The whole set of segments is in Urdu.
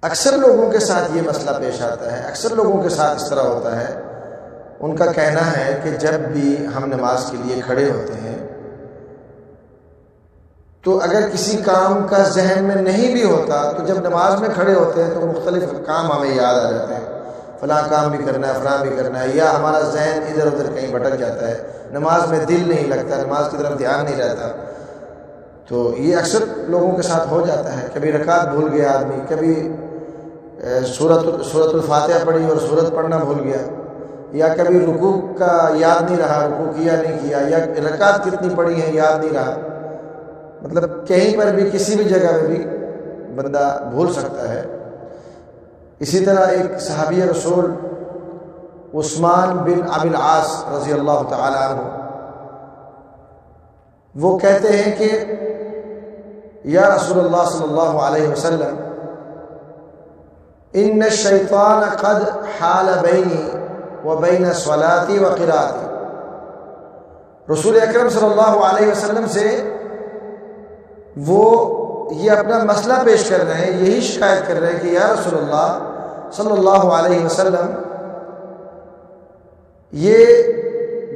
اکثر لوگوں کے ساتھ یہ مسئلہ پیش آتا ہے، اکثر لوگوں کے ساتھ اس طرح ہوتا ہے، ان کا کہنا ہے کہ جب بھی ہم نماز کے لیے کھڑے ہوتے ہیں تو اگر کسی کام کا ذہن میں نہیں بھی ہوتا تو جب نماز میں کھڑے ہوتے ہیں تو مختلف کام ہمیں یاد آ جاتے ہیں، فلاں کام بھی کرنا ہے، فلاں بھی کرنا ہے، یا ہمارا ذہن ادھر ادھر کہیں بھٹک جاتا ہے، نماز میں دل نہیں لگتا، نماز کی طرف دھیان نہیں رہتا۔ تو یہ اکثر لوگوں کے ساتھ ہو جاتا ہے، کبھی رکعت بھول گیا آدمی، کبھی سورۃ الفاتحہ پڑھی اور سورت پڑھنا بھول گیا، یا کبھی رکوع کا یاد نہیں رہا، رکوع کیا نہیں کیا، یا رکعت کتنی پڑھی ہیں یاد نہیں رہا، مطلب کہیں پر بھی کسی بھی جگہ میں بھی بندہ بھول سکتا ہے۔ اسی طرح ایک صحابی رسول عثمان بن ابی العاص رضی اللہ تعالی عنہ، وہ کہتے ہیں کہ یا رسول اللہ صلی اللہ علیہ وسلم ان الشیطان قد حال بینی وبین صلاتی وقراءتی، رسول اکرم صلی اللہ علیہ وسلم سے وہ یہ اپنا مسئلہ پیش کر رہے ہیں، یہی شکایت کر رہے ہیں کہ یا رسول اللہ صلی اللہ علیہ وسلم، یہ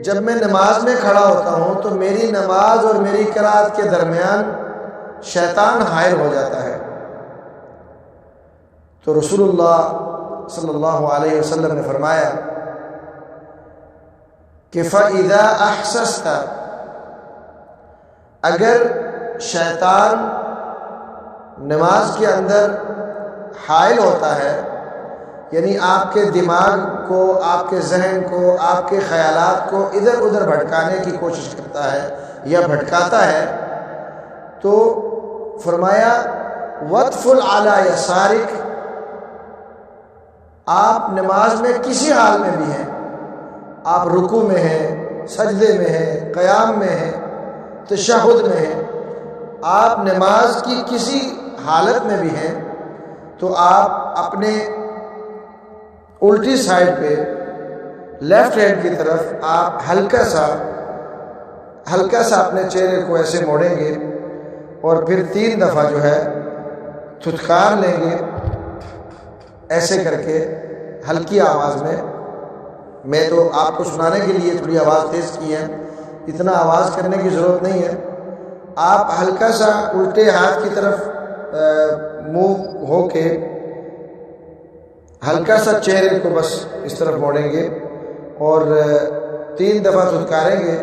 جب میں نماز میں کھڑا ہوتا ہوں تو میری نماز اور میری قرات کے درمیان شیطان حائل ہو جاتا ہے۔ تو رسول اللہ صلی اللہ علیہ وسلم نے فرمایا کہ فَإِذَا أَحْسَسْتَ، اگر شیطان نماز کے اندر حائل ہوتا ہے، یعنی آپ کے دماغ کو، آپ کے ذہن کو، آپ کے خیالات کو ادھر ادھر بھٹکانے کی کوشش کرتا ہے یا بھٹکاتا ہے، تو فرمایا وَادْفُلْ عَلَى يَسَارِكَ، آپ نماز میں کسی حال میں بھی ہیں، آپ رکوع میں ہیں، سجدے میں ہیں، قیام میں ہیں، تشہد میں ہیں، آپ نماز کی کسی حالت میں بھی ہیں، تو آپ اپنے الٹی سائڈ پہ لیفٹ ہینڈ کی طرف آپ ہلکا سا اپنے چہرے کو ایسے موڑیں گے اور پھر 3 دفعہ جو ہے تھتکار لیں گے، ایسے کر کے ہلکی آواز میں تو آپ کو سنانے کے لیے تھوڑی آواز تیز کی ہے، اتنا آواز کرنے کی ضرورت نہیں ہے، آپ ہلکا سا الٹے ہاتھ کی طرف منہ ہو کے ہلکا سا چہرے کو بس اس طرف موڑیں گے اور 3 دفعہ تھتکاریں گے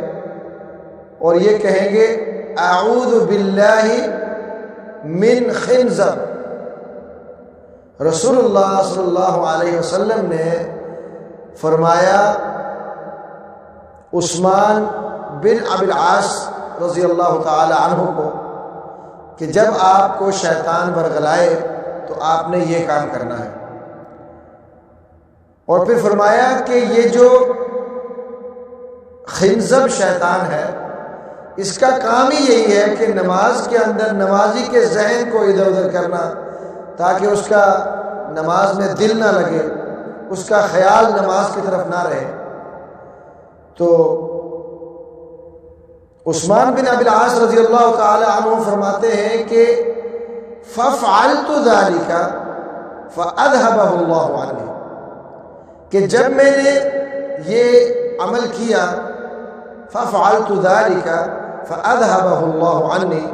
اور یہ کہیں گے اعوذ باللہ من خنزب۔ رسول اللہ صلی اللہ علیہ وسلم نے فرمایا عثمان بن ابی العاص رضی اللہ تعالی عنہ کو کہ جب آپ کو شیطان ورغلائے تو آپ نے یہ کام کرنا ہے، اور پھر فرمایا کہ یہ جو خنزب شیطان ہے اس کا کام ہی یہی ہے کہ نماز کے اندر نمازی کے ذہن کو ادھر ادھر کرنا تاکہ اس کا نماز میں دل نہ لگے، اس کا خیال نماز کی طرف نہ رہے۔ تو عثمان بن ابی العاص رضی اللہ تعالی عنہ فرماتے ہیں کہ فَفْعَلْتُ ذَلِكَ فَأَذْهَبَهُ اللَّهُ عَنِّي، کہ جب میں نے یہ عمل کیا فَفْعَلْتُ ذَلِكَ فَأَذْهَبَهُ اللَّهُ عَنِّي،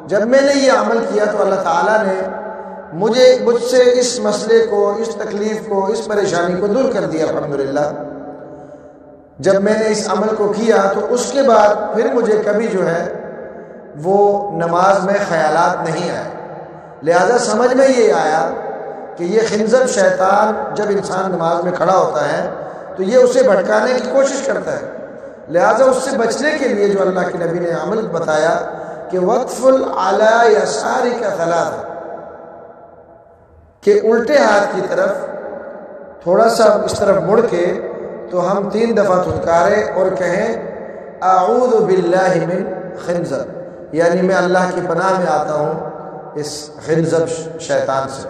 جب میں نے یہ عمل کیا تو اللہ تعالیٰ نے مجھ سے اس مسئلے کو، اس تکلیف کو، اس پریشانی کو دور کر دیا الحمدللہ۔ جب میں نے اس عمل کو کیا تو اس کے بعد پھر مجھے کبھی جو ہے وہ نماز میں خیالات نہیں آئے، لہذا سمجھ میں یہ آیا کہ یہ خنزب شیطان جب انسان نماز میں کھڑا ہوتا ہے تو یہ اسے بھٹکانے کی کوشش کرتا ہے، لہذا اس سے بچنے کے لیے جو اللہ کے نبی نے عمل بتایا کہ وَادْفُلْ عَلَى يَسَارِكَ ثَلَاثًا، کہ الٹے ہاتھ کی طرف تھوڑا سا اس طرف مڑ کے تو ہم 3 دفعہ تھتکاریں اور کہیں اعوذ باللہ من خنزب، یعنی میں اللہ کی پناہ میں آتا ہوں اس خنزب شیطان سے۔